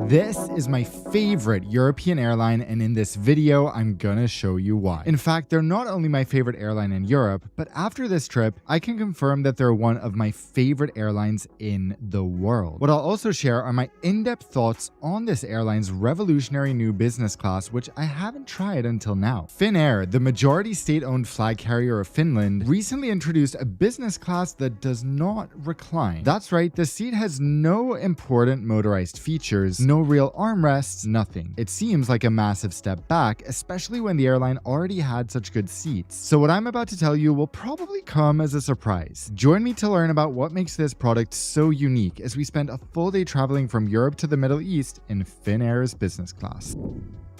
This is my favorite European airline, and in this video, I'm gonna show you why. In fact, they're not only my favorite airline in Europe, but after this trip, I can confirm that they're one of my favorite airlines in the world. What I'll also share are my in-depth thoughts on this airline's revolutionary new business class, which I haven't tried until now. Finnair, the majority state-owned flag carrier of Finland, recently introduced a business class that does not recline. That's right, the seat has no important motorized features, no real armrests, nothing. It seems like a massive step back, especially when the airline already had such good seats. So what I'm about to tell you will probably come as a surprise. Join me to learn about what makes this product so unique as we spend a full day traveling from Europe to the Middle East in Finnair's business class.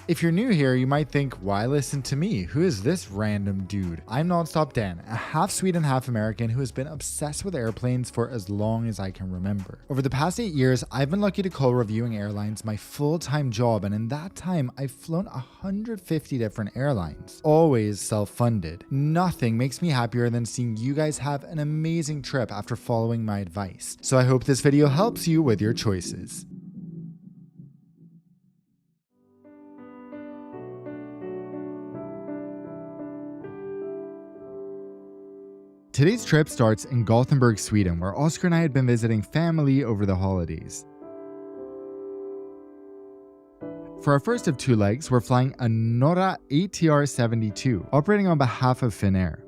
If you're new here, you might think, why listen to me? Who is this random dude? I'm Nonstop Dan, a half Sweden, half American who has been obsessed with airplanes for as long as I can remember. Over the past 8 years, I've been lucky to call reviewing airlines my full-time job, and in that time, I've flown 150 different airlines, always self-funded. Nothing makes me happier than seeing you guys have an amazing trip after following my advice. So I hope this video helps you with your choices. Today's trip starts in Gothenburg, Sweden, where Oscar and I had been visiting family over the holidays. For our first of 2 legs, we're flying a Norra ATR 72, operating on behalf of Finnair.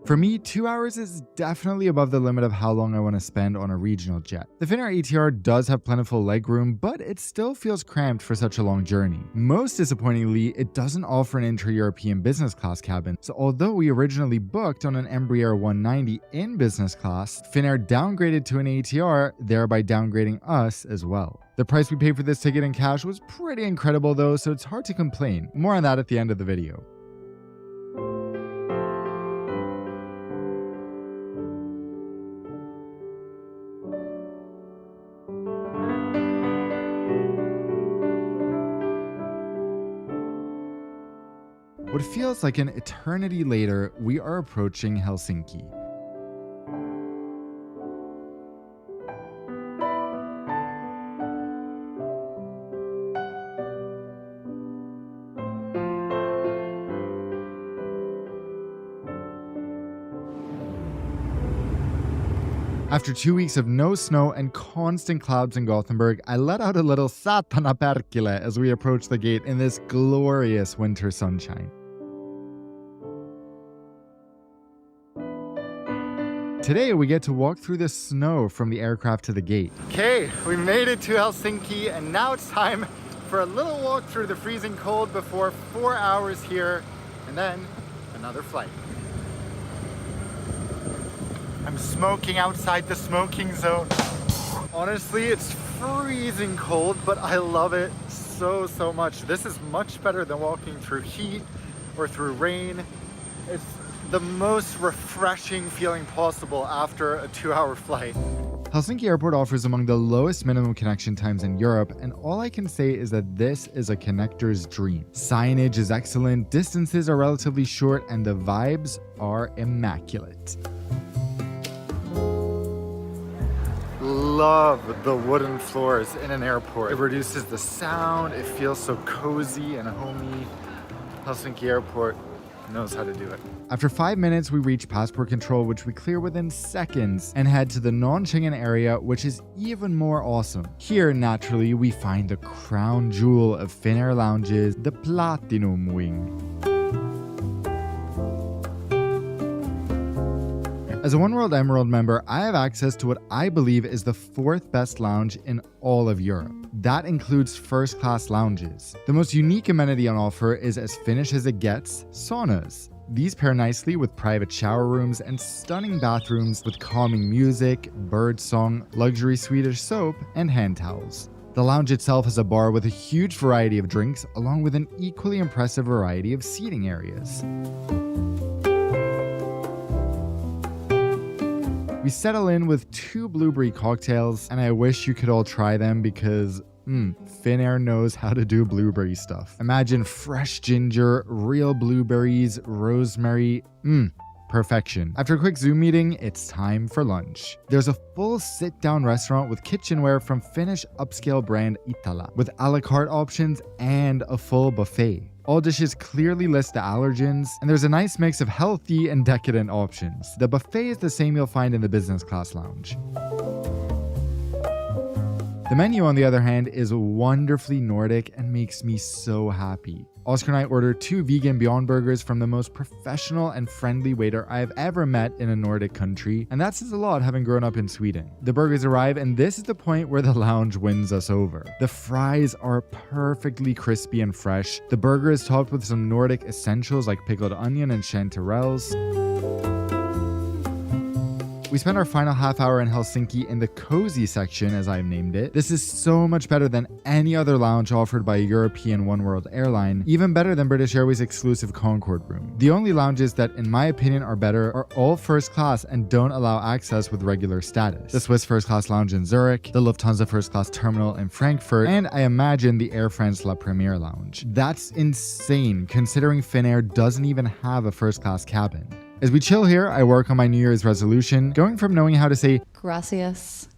For me, 2 hours is definitely above the limit of how long I want to spend on a regional jet. The Finnair ATR does have plentiful legroom, but it still feels cramped for such a long journey. Most disappointingly, it doesn't offer an intra-European business class cabin, so although we originally booked on an Embraer 190 in business class, Finnair downgraded to an ATR, thereby downgrading us as well. The price we paid for this ticket in cash was pretty incredible though, so it's hard to complain. More on that at the end of the video. What feels like an eternity later, we are approaching Helsinki. After 2 weeks of no snow and constant clouds in Gothenburg, I let out a little satana perkele as we approach the gate in this glorious winter sunshine. Today, we get to walk through the snow from the aircraft to the gate. Okay, we made it to Helsinki, and now it's time for a little walk through the freezing cold before 4 hours here, and then another flight. I'm smoking outside the smoking zone. Honestly, it's freezing cold, but I love it so much. This is much better than walking through heat or through rain. It's the most refreshing feeling possible after a 2-hour flight. Helsinki Airport offers among the lowest minimum connection times in Europe, and all I can say is that this is a connector's dream. Signage is excellent, distances are relatively short, and the vibes are immaculate. Love the wooden floors in an airport. It reduces the sound, it feels so cozy and homey. Helsinki Airport knows how to do it. After 5 minutes, we reach passport control, which we clear within seconds, and head to the non-Schengen area, which is even more awesome. Here, naturally, we find the crown jewel of Finnair lounges, the Platinum Wing. As a One World Emerald member, I have access to what I believe is the 4th best lounge in all of Europe. That includes first-class lounges. The most unique amenity on offer is as Finnish as it gets, saunas. These pair nicely with private shower rooms and stunning bathrooms with calming music, birdsong, luxury Swedish soap, and hand towels. The lounge itself has a bar with a huge variety of drinks, along with an equally impressive variety of seating areas. We settle in with 2 blueberry cocktails, and I wish you could all try them because Finnair knows how to do blueberry stuff. Imagine fresh ginger, real blueberries, rosemary. perfection. After a quick Zoom meeting, it's time for lunch. There's a full sit-down restaurant with kitchenware from Finnish upscale brand Itala, with a la carte options and a full buffet. All dishes clearly list the allergens, and there's a nice mix of healthy and decadent options. The buffet is the same you'll find in the business class lounge. The menu, on the other hand, is wonderfully Nordic and makes me so happy. Oscar and I ordered 2 vegan Beyond Burgers from the most professional and friendly waiter I've ever met in a Nordic country, and that says a lot having grown up in Sweden. The burgers arrive, and this is the point where the lounge wins us over. The fries are perfectly crispy and fresh. The burger is topped with some Nordic essentials like pickled onion and chanterelles. We spent our final half hour in Helsinki in the cozy section, as I've named it. This is so much better than any other lounge offered by a European oneworld airline, even better than British Airways' exclusive Concorde room. The only lounges that, in my opinion, are better are all first class and don't allow access with regular status. The Swiss first class lounge in Zurich, the Lufthansa first class terminal in Frankfurt, and I imagine the Air France La Première lounge. That's insane, considering Finnair doesn't even have a first class cabin. As we chill here, I work on my New Year's resolution, going from knowing how to say gracias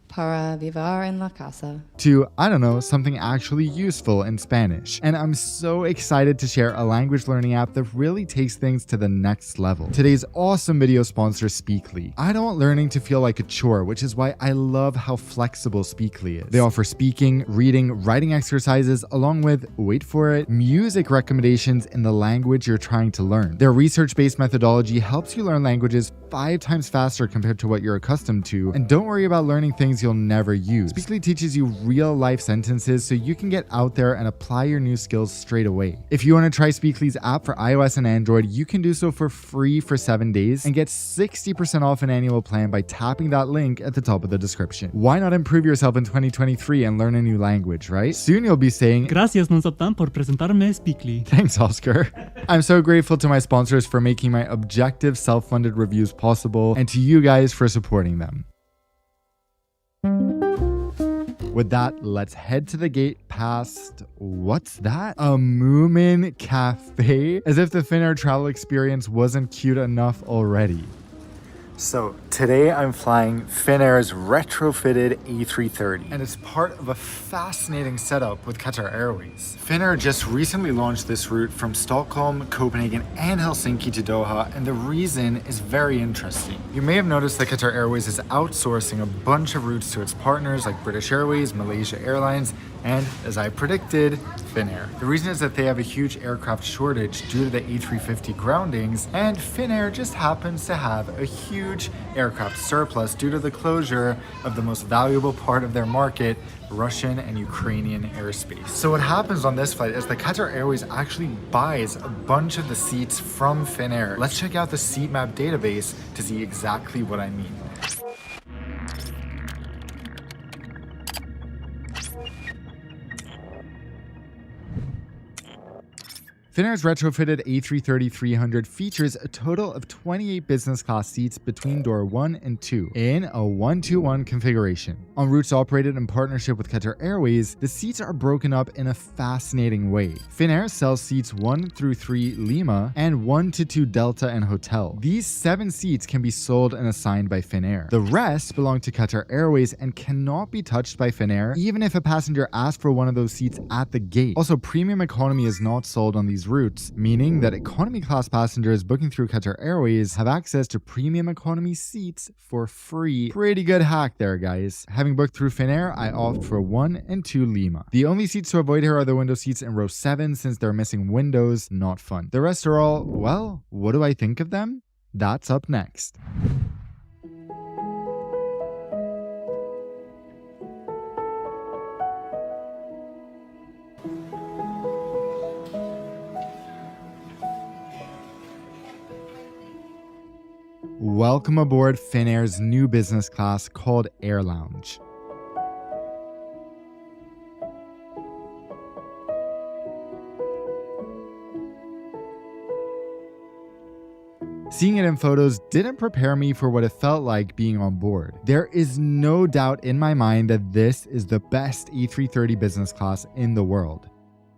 para vivir en la casa to, I don't know, something actually useful in Spanish. And I'm so excited to share a language learning app that really takes things to the next level. Today's awesome video sponsor, Speakly. I don't want learning to feel like a chore, which is why I love how flexible Speakly is. They offer speaking, reading, writing exercises, along with, wait for it, music recommendations in the language you're trying to learn. Their research-based methodology helps you learn languages 5 times faster compared to what you're accustomed to, and don't worry about learning things you'll never use. Speakly teaches you real-life sentences so you can get out there and apply your new skills straight away. If you want to try Speakly's app for iOS and Android, you can do so for free for 7 days and get 60% off an annual plan by tapping that link at the top of the description. Why not improve yourself in 2023 and learn a new language, right? Soon you'll be saying, Gracias, Nonsaptan, por presentarme Speakly. Thanks, Oscar. I'm so grateful to my sponsors for making my objective, self-funded reviews possible, and to you guys for supporting them. With that, let's head to the gate past, what's that? A Moomin Cafe? As if the Finnair travel experience wasn't cute enough already. So today I'm flying Finnair's retrofitted A330, and it's part of a fascinating setup with Qatar Airways. Finnair just recently launched this route from Stockholm, Copenhagen, and Helsinki to Doha, and the reason is very interesting. You may have noticed that Qatar Airways is outsourcing a bunch of routes to its partners like British Airways, Malaysia Airlines, and, as I predicted, Finnair. The reason is that they have a huge aircraft shortage due to the A350 groundings, and Finnair just happens to have a huge aircraft surplus due to the closure of the most valuable part of their market, Russian and Ukrainian airspace. So what happens on this flight is that Qatar Airways actually buys a bunch of the seats from Finnair. Let's check out the seat map database to see exactly what I mean. Finnair's retrofitted A330-300 features a total of 28 business class seats between door 1 and 2 in a 1-2-1 configuration. On routes operated in partnership with Qatar Airways, the seats are broken up in a fascinating way. Finnair sells seats 1 through 3 Lima and 1 to 2 Delta and Hotel. These 7 seats can be sold and assigned by Finnair. The rest belong to Qatar Airways and cannot be touched by Finnair, even if a passenger asks for one of those seats at the gate. Also, premium economy is not sold on these routes, meaning that economy class passengers booking through Qatar Airways have access to premium economy seats for free. Pretty good hack there, guys. Having booked through Finnair, I opt for 1 and 2 Lima. The only seats to avoid here are the window seats in row 7 since they're missing windows, not fun. The rest are all, well, what do I think of them? That's up next. Welcome aboard Finnair's new business class called Air Lounge. Seeing it in photos didn't prepare me for what it felt like being on board. There is no doubt in my mind that this is the best A330 business class in the world.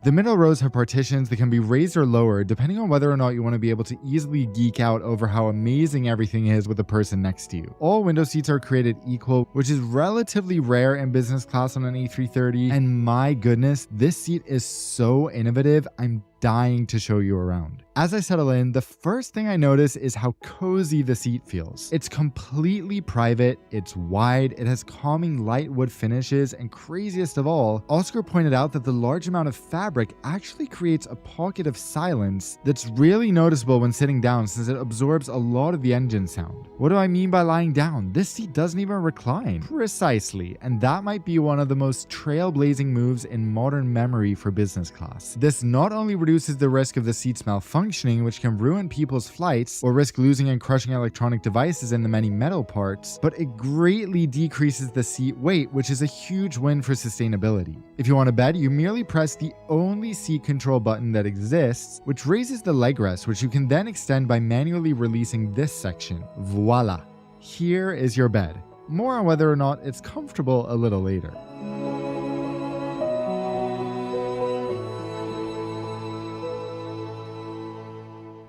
The middle rows have partitions that can be raised or lowered depending on whether or not you want to be able to easily geek out over how amazing everything is with the person next to you. All window seats are created equal, which is relatively rare in business class on an A330, and my goodness, this seat is so innovative. I'm dying to show you around. As I settle in, the first thing I notice is how cozy the seat feels. It's completely private, it's wide, it has calming light wood finishes, and craziest of all, Oscar pointed out that the large amount of fabric actually creates a pocket of silence that's really noticeable when sitting down since it absorbs a lot of the engine sound. What do I mean by lying down? This seat doesn't even recline. Precisely, and that might be one of the most trailblazing moves in modern memory for business class. This not only reduces the risk of the seats malfunctioning, which can ruin people's flights or risk losing and crushing electronic devices in the many metal parts, but it greatly decreases the seat weight, which is a huge win for sustainability. If you want to bed, you merely press the only seat control button that exists, which raises the leg rest, which you can then extend by manually releasing this section. Voila! Here is your bed. More on whether or not it's comfortable a little later.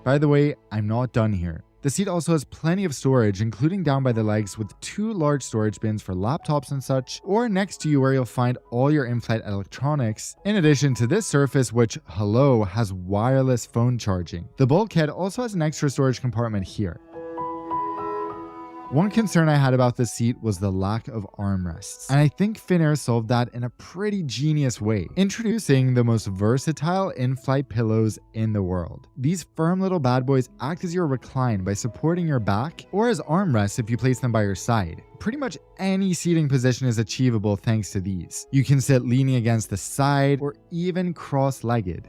By the way, I'm not done here. The seat also has plenty of storage, including down by the legs with 2 large storage bins for laptops and such, or next to you where you'll find all your in-flight electronics, in addition to this surface which, hello, has wireless phone charging. The bulkhead also has an extra storage compartment here. One concern I had about this seat was the lack of armrests, and I think Finnair solved that in a pretty genius way, introducing the most versatile in-flight pillows in the world. These firm little bad boys act as your recline by supporting your back, or as armrests if you place them by your side. Pretty much any seating position is achievable thanks to these. You can sit leaning against the side, or even cross-legged.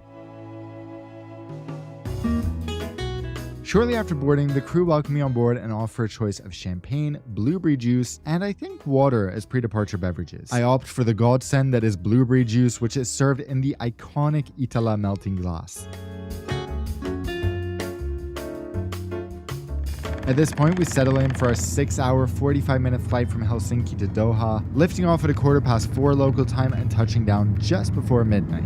Shortly after boarding, the crew welcomed me on board and offered a choice of champagne, blueberry juice, and I think water as pre-departure beverages. I opt for the godsend that is blueberry juice, which is served in the iconic Itala melting glass. At this point, we settle in for our 6-hour, 45-minute flight from Helsinki to Doha, lifting off at 4:15 local time and touching down just before midnight.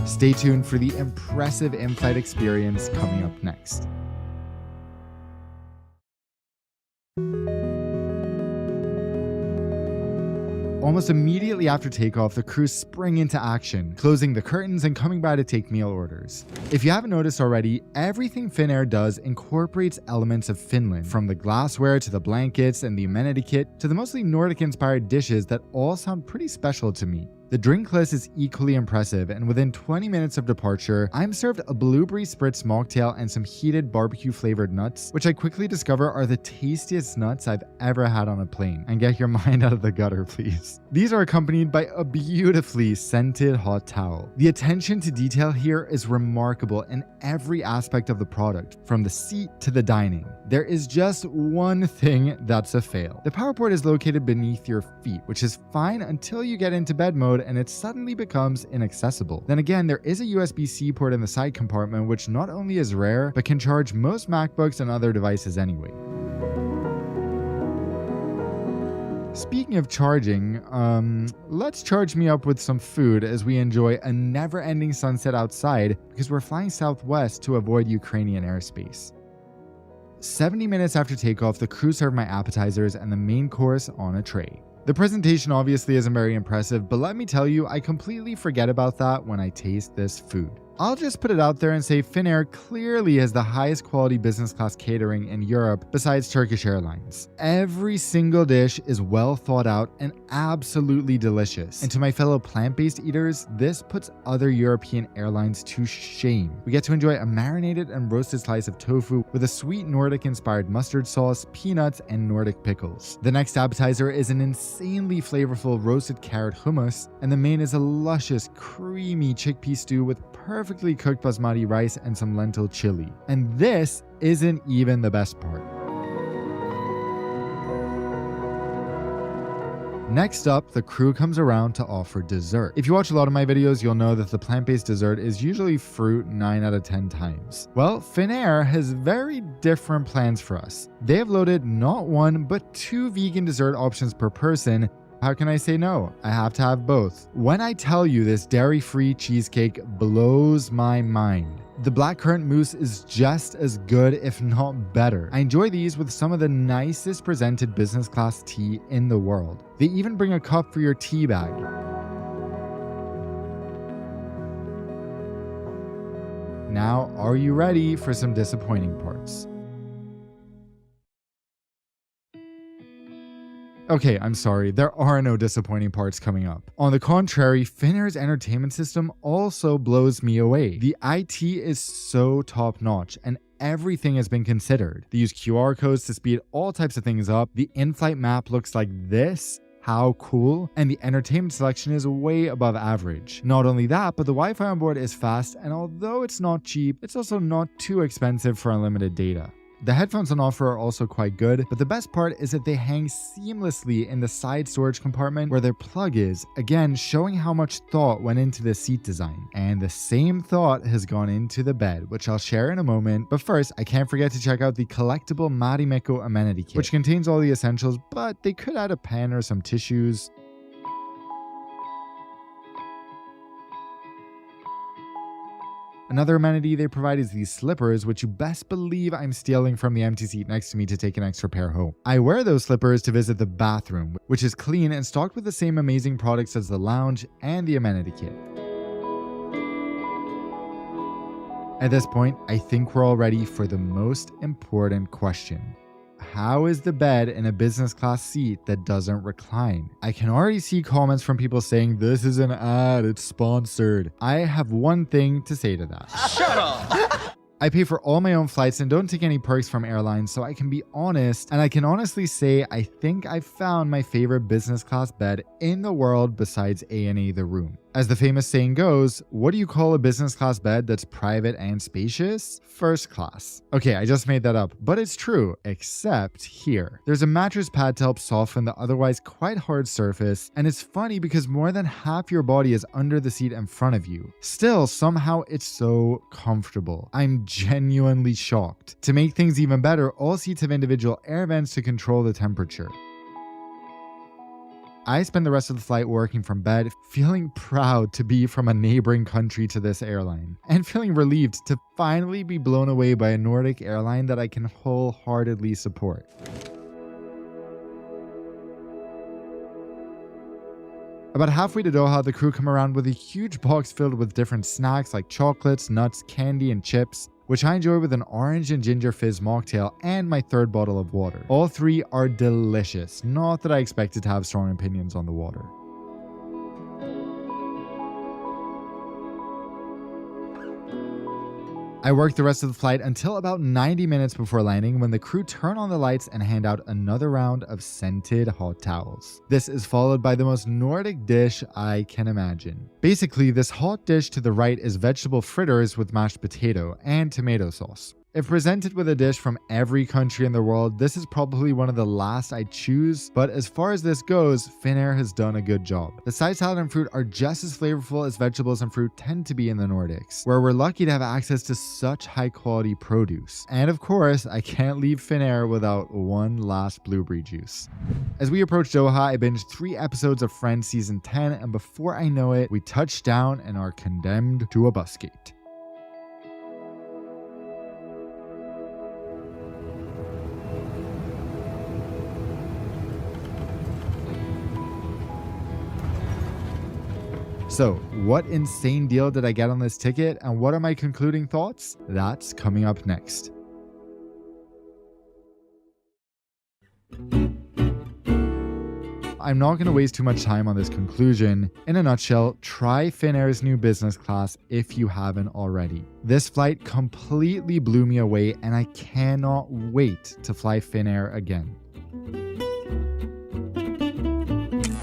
Stay tuned for the impressive in-flight experience coming up next. Almost immediately after takeoff, the crew spring into action, closing the curtains and coming by to take meal orders. If you haven't noticed already, everything Finnair does incorporates elements of Finland, from the glassware to the blankets and the amenity kit to the mostly Nordic-inspired dishes that all sound pretty special to me. The drink list is equally impressive, and within 20 minutes of departure, I'm served a blueberry spritz mocktail and some heated barbecue-flavored nuts, which I quickly discover are the tastiest nuts I've ever had on a plane. And get your mind out of the gutter, please. These are accompanied by a beautifully scented hot towel. The attention to detail here is remarkable in every aspect of the product, from the seat to the dining. There is just one thing that's a fail. The power port is located beneath your feet, which is fine until you get into bed mode and it suddenly becomes inaccessible. Then again, there is a USB-C port in the side compartment, which not only is rare, but can charge most MacBooks and other devices anyway. Speaking of charging, let's charge me up with some food as we enjoy a never-ending sunset outside because we're flying southwest to avoid Ukrainian airspace. 70 minutes after takeoff, the crew served my appetizers and the main course on a tray. The presentation obviously isn't very impressive, but let me tell you, I completely forget about that when I taste this food. I'll just put it out there and say Finnair clearly has the highest quality business class catering in Europe besides Turkish Airlines. Every single dish is well thought out and absolutely delicious. And to my fellow plant-based eaters, this puts other European airlines to shame. We get to enjoy a marinated and roasted slice of tofu with a sweet Nordic-inspired mustard sauce, peanuts, and Nordic pickles. The next appetizer is an insanely flavorful roasted carrot hummus, and the main is a luscious, creamy chickpea stew with perfectly cooked basmati rice and some lentil chili. And this isn't even the best part. Next up, the crew comes around to offer dessert. If you watch a lot of my videos, you'll know that the plant-based dessert is usually fruit 9 out of 10 times. Well, Finnair has very different plans for us. They have loaded not 1, but 2 vegan dessert options per person. How can I say no? I have to have both. When I tell you this dairy-free cheesecake blows my mind. The blackcurrant mousse is just as good, if not better. I enjoy these with some of the nicest presented business class tea in the world. They even bring a cup for your tea bag. Now, are you ready for some disappointing parts? Okay, I'm sorry, there are no disappointing parts coming up. On the contrary, Finnair's entertainment system also blows me away. The IT is so top-notch, and everything has been considered. They use QR codes to speed all types of things up. The in-flight map looks like this. How cool. And the entertainment selection is way above average. Not only that, but the Wi-Fi on board is fast, and although it's not cheap, it's also not too expensive for unlimited data. The headphones on offer are also quite good, but the best part is that they hang seamlessly in the side storage compartment where their plug is, again showing how much thought went into the seat design. And the same thought has gone into the bed, which I'll share in a moment. But first, I can't forget to check out the collectible Marimekko amenity kit, which contains all the essentials, but they could add a pen or some tissues. Another amenity they provide is these slippers, which you best believe I'm stealing from the empty seat next to me to take an extra pair home. I wear those slippers to visit the bathroom, which is clean and stocked with the same amazing products as the lounge and the amenity kit. At this point, I think we're all ready for the most important question. How is the bed in a business class seat that doesn't recline? I can already see comments from people saying this is an ad, it's sponsored. I have one thing to say to that. Shut up! I pay for all my own flights and don't take any perks from airlines, so I can be honest, and I can honestly say I think I've found my favorite business class bed in the world besides A&E The Room. As the famous saying goes, what do you call a business class bed that's private and spacious? First class. Okay, I just made that up, but it's true, except here. There's a mattress pad to help soften the otherwise quite hard surface, and it's funny because more than half your body is under the seat in front of you. Still, somehow it's so comfortable. I'm genuinely shocked. To make things even better, all seats have individual air vents to control the temperature. I spend the rest of the flight working from bed, feeling proud to be from a neighboring country to this airline, and feeling relieved to finally be blown away by a Nordic airline that I can wholeheartedly support. About halfway to Doha, the crew come around with a huge box filled with different snacks like chocolates, nuts, candy, and chips, which I enjoy with an orange and ginger fizz mocktail and my third bottle of water. All three are delicious, not that I expected to have strong opinions on the water. I worked the rest of the flight until about 90 minutes before landing when the crew turn on the lights and hand out another round of scented hot towels. This is followed by the most Nordic dish I can imagine. Basically, this hot dish to the right is vegetable fritters with mashed potato and tomato sauce. If presented with a dish from every country in the world, this is probably one of the last I'd choose, but as far as this goes, Finnair has done a good job. The side salad and fruit are just as flavorful as vegetables and fruit tend to be in the Nordics, where we're lucky to have access to such high quality produce. And of course, I can't leave Finnair without one last blueberry juice. As we approach Doha, I binged 3 episodes of Friends season 10, and before I know it, we touch down and are condemned to a bus gate. So, what insane deal did I get on this ticket, and what are my concluding thoughts? That's coming up next. I'm not going to waste too much time on this conclusion. In a nutshell, try Finnair's new business class if you haven't already. This flight completely blew me away, and I cannot wait to fly Finnair again.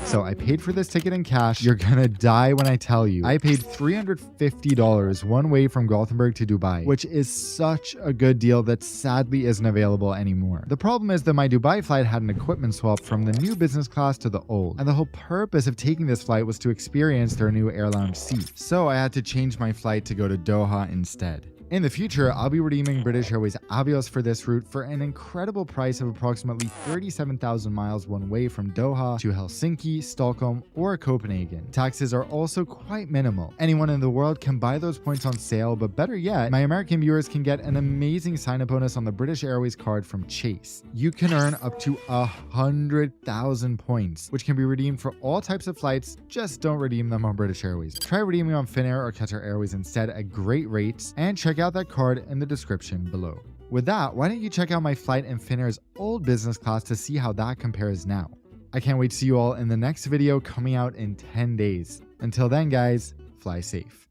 So So I paid for this ticket in cash. You're gonna die when I tell you. I paid $350 one way from Gothenburg to Dubai, which is such a good deal that sadly isn't available anymore. The problem is that my Dubai flight had an equipment swap from the new business class to the old, and the whole purpose of taking this flight was to experience their new air lounge seat. So I had to change my flight to go to Doha instead. In the future, I'll be redeeming British Airways Avios for this route for an incredible price of approximately 37,000 miles one way from Doha to Helsinki, Stockholm, or Copenhagen. Taxes are also quite minimal. Anyone in the world can buy those points on sale, but better yet, my American viewers can get an amazing sign-up bonus on the British Airways card from Chase. You can earn up to 100,000 points, which can be redeemed for all types of flights. Just don't redeem them on British Airways. Try redeeming on Finnair or Qatar Airways instead at great rates, and check out that card in the description below. With that, why don't you check out my flight in Finnair's old business class to see how that compares now. I can't wait to see you all in the next video coming out in 10 days. Until then, guys, fly safe.